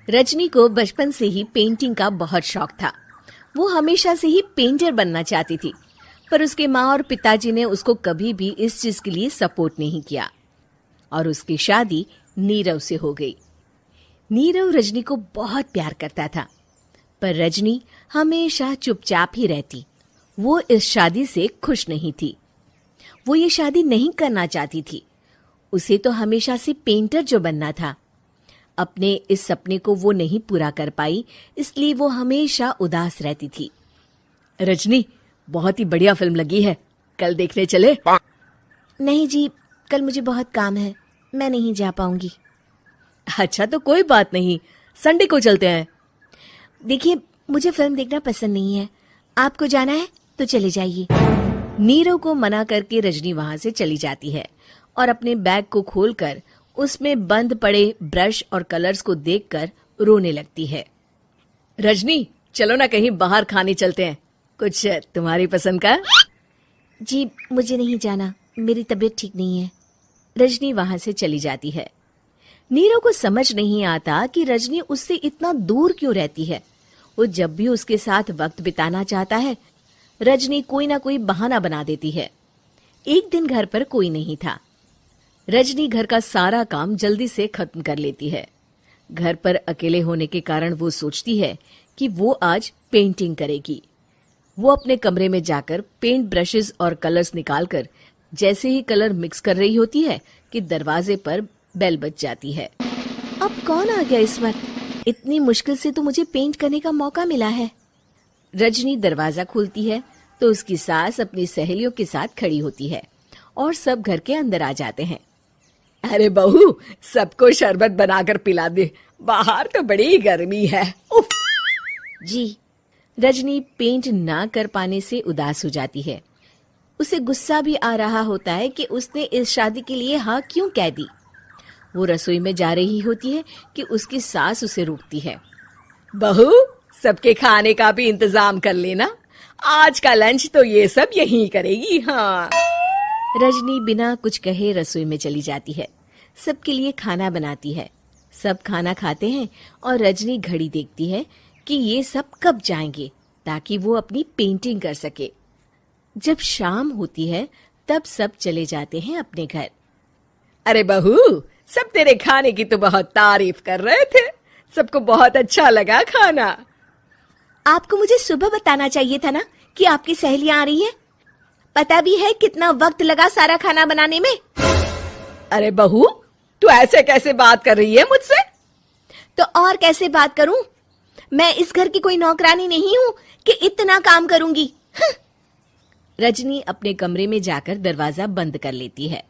रजनी को बचपन से ही पेंटिंग का बहुत शौक था। वो हमेशा से ही पेंटर बनना चाहती थी, पर उसके माँ और पिताजी ने उसको कभी भी इस चीज के लिए सपोर्ट नहीं किया और उसकी शादी नीरव से हो गई। नीरव रजनी को बहुत प्यार करता था, पर रजनी हमेशा चुपचाप ही रहती। वो इस शादी से खुश नहीं थी। वो ये शादी नहीं करना चाहती थी। उसे तो हमेशा से पेंटर जो बनना था। अपने इस सपने को वो नहीं पूरा कर पाई, इसलिए वो हमेशा उदास रहती थी। रजनी, बहुत ही बढ़िया फिल्म लगी है, कल देखने चले? नहीं जी, कल मुझे बहुत काम है, मैं नहीं जा पाऊंगी। अच्छा तो कोई बात नहीं, संडे को चलते हैं। देखिए, मुझे फिल्म देखना पसंद नहीं है। आपको जाना है तो चले जाइए। नीरव को मना करके रजनी वहां से चली जाती है और अपने बैग को खोलकर उसमें बंद पड़े ब्रश और कलर्स को देखकर रोने लगती है। रजनी, चलो ना कहीं बाहर खाने चलते हैं, कुछ तुम्हारी पसंद का। जी, मुझे नहीं जाना, मेरी तबीयत ठीक नहीं है। रजनी वहां से चली जाती है। नीरव को समझ नहीं आता कि रजनी उससे इतना दूर क्यों रहती है। वो जब भी उसके साथ वक्त बिताना चाहता है, रजनी कोई ना कोई बहाना बना देती है। एक दिन घर पर कोई नहीं था। रजनी घर का सारा काम जल्दी से खत्म कर लेती है। घर पर अकेले होने के कारण वो सोचती है कि वो आज पेंटिंग करेगी। वो अपने कमरे में जाकर पेंट ब्रशेस और कलर्स निकालकर जैसे ही कलर मिक्स कर रही होती है कि दरवाजे पर बेल बज जाती है। अब कौन आ गया इस वक्त? इतनी मुश्किल से तो मुझे पेंट करने का मौका मिला है। रजनी दरवाजा खोलती है तो उसकी सास अपनी सहेलियों के साथ खड़ी होती है और सब घर के अंदर आ जाते हैं। अरे बहू, सबको शरबत बनाकर पिला दे, बाहर तो बड़ी गर्मी है। उफ। जी। रजनी पेंट ना कर पाने से उदास हो जाती है। उसे गुस्सा भी आ रहा होता है कि उसने इस शादी के लिए हाँ क्यों कह दी। वो रसोई में जा रही होती है कि उसकी सास उसे रोकती है। बहू, सबके खाने का भी इंतजाम कर लेना, आज का लंच तो ये सब यहीं करेगी। हाँ। रजनी बिना कुछ कहे रसोई में चली जाती है। सबके लिए खाना बनाती है। सब खाना खाते हैं और रजनी घड़ी देखती है कि ये सब कब जाएंगे ताकि वो अपनी पेंटिंग कर सके। जब शाम होती है तब सब चले जाते हैं अपने घर। अरे बहू, सब तेरे खाने की तो बहुत तारीफ कर रहे थे, सबको बहुत अच्छा लगा खाना। आपको मुझे सुबह बताना चाहिए था ना कि आपकी सहेलियां आ रही हैं। पता भी है कितना वक्त लगा सारा खाना बनाने में। अरे बहू, तू ऐसे कैसे बात कर रही है मुझसे? तो और कैसे बात करूं? मैं इस घर की कोई नौकरानी नहीं हूं कि इतना काम करूंगी। रजनी अपने कमरे में जाकर दरवाजा बंद कर लेती है।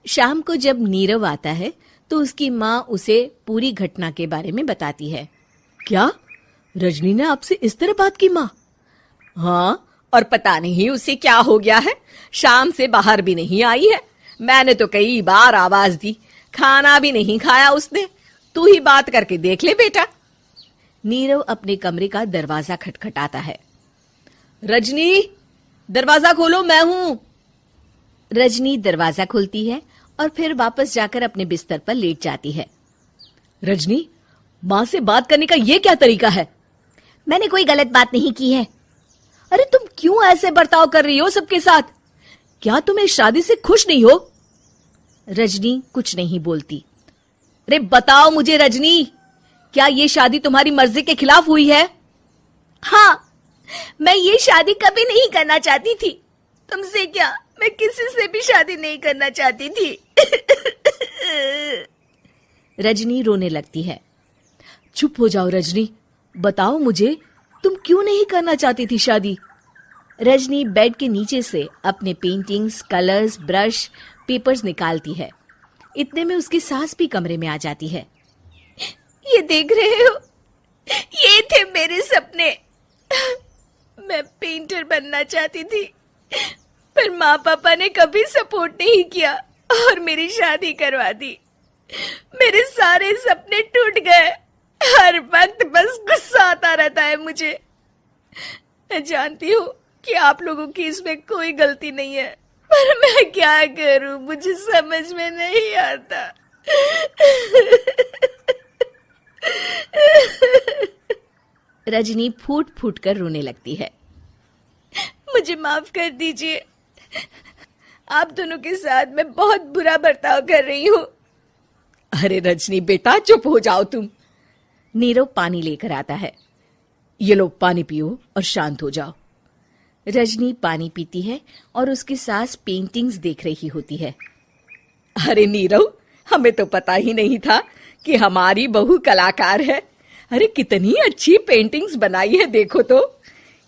शाम को जब नीरव आता है तो उसकी माँ उसे पूरी घटना के बारे में बताती है। क्या रजनी ने आपसे इस तरह बात की माँ? हाँ, और पता नहीं उसे क्या हो गया है, शाम से बाहर भी नहीं आई है। मैंने तो कई बार आवाज दी, खाना भी नहीं खाया उसने। तू ही बात करके देख ले बेटा। नीरव अपने कमरे का दरवाजा खटखटाता है। रजनी, दरवाजा खोलो, मैं हूं। रजनी दरवाजा खोलती है और फिर वापस जाकर अपने बिस्तर पर लेट जाती है। रजनी, माँ से बात करने का ये क्या तरीका है? मैंने कोई गलत बात नहीं की है। अरे तुम क्यों ऐसे बर्ताव कर रही हो सबके साथ? क्या तुम इस शादी से खुश नहीं हो? रजनी कुछ नहीं बोलती। अरे बताओ मुझे रजनी, क्या ये शादी तुम्हारी मर्जी के खिलाफ हुई है? हाँ, मैं ये शादी कभी नहीं करना चाहती थी। तुमसे क्या, मैं किसी से भी शादी नहीं करना चाहती थी। रजनी रोने लगती है। चुप हो जाओ रजनी, बताओ मुझे, तुम क्यों नहीं करना चाहती थी शादी? रजनी बेड के नीचे से अपने पेंटिंग्स, कलर्स, ब्रश, पेपर्स निकालती है। इतने में उसकी सास भी कमरे में आ जाती है। ये देख रहे हो, ये थे मेरे सपने। मैं पेंटर बनना चाहती थी, पर माँ पापा ने कभी सपोर्ट नहीं किया और मेरी शादी करवा दी। मेरे सारे सपने टूट गए। हर वक्त बस गुस्सा आता रहता है मुझे। मैं जानती हूँ कि आप लोगों की इसमें कोई गलती नहीं है, पर मैं क्या करूँ, मुझे समझ में नहीं आता। रजनी फूट फूट कर रोने लगती है। मुझे माफ कर दीजिए, आप दोनों के साथ मैं बहुत बुरा बर्ताव कर रही हूँ। अरे रजनी बेटा, चुप हो जाओ तुम। नीरव पानी लेकर आता है। ये लो पानी पियो और शांत हो जाओ। रजनी पानी पीती है और उसकी सास पेंटिंग्स देख रही होती है। अरे नीरव, हमें तो पता ही नहीं था कि हमारी बहू कलाकार है। अरे कितनी अच्छी पेंटिंग्स बनाई है, देखो तो।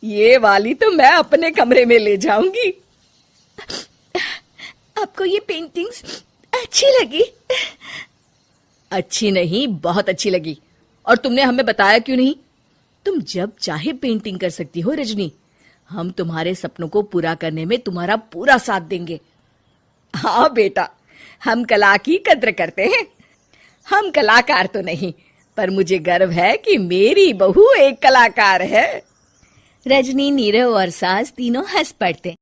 ये वाली तो मैं अपने कमरे में ले जाऊंगी। आपको ये पेंटिंग्स अच्छी लगी? अच्छी नहीं, बहुत अच्छी लगी। और तुमने हमें बताया क्यों नहीं? तुम जब चाहे पेंटिंग कर सकती हो रजनी। हम तुम्हारे सपनों को पूरा करने में तुम्हारा पूरा साथ देंगे। हाँ बेटा, हम कला की कद्र करते हैं। हम कलाकार तो नहीं, पर मुझे गर्व है कि मेरी बहू एक कलाकार है। रजनी, नीरव और सास तीनों हंस पड़ते।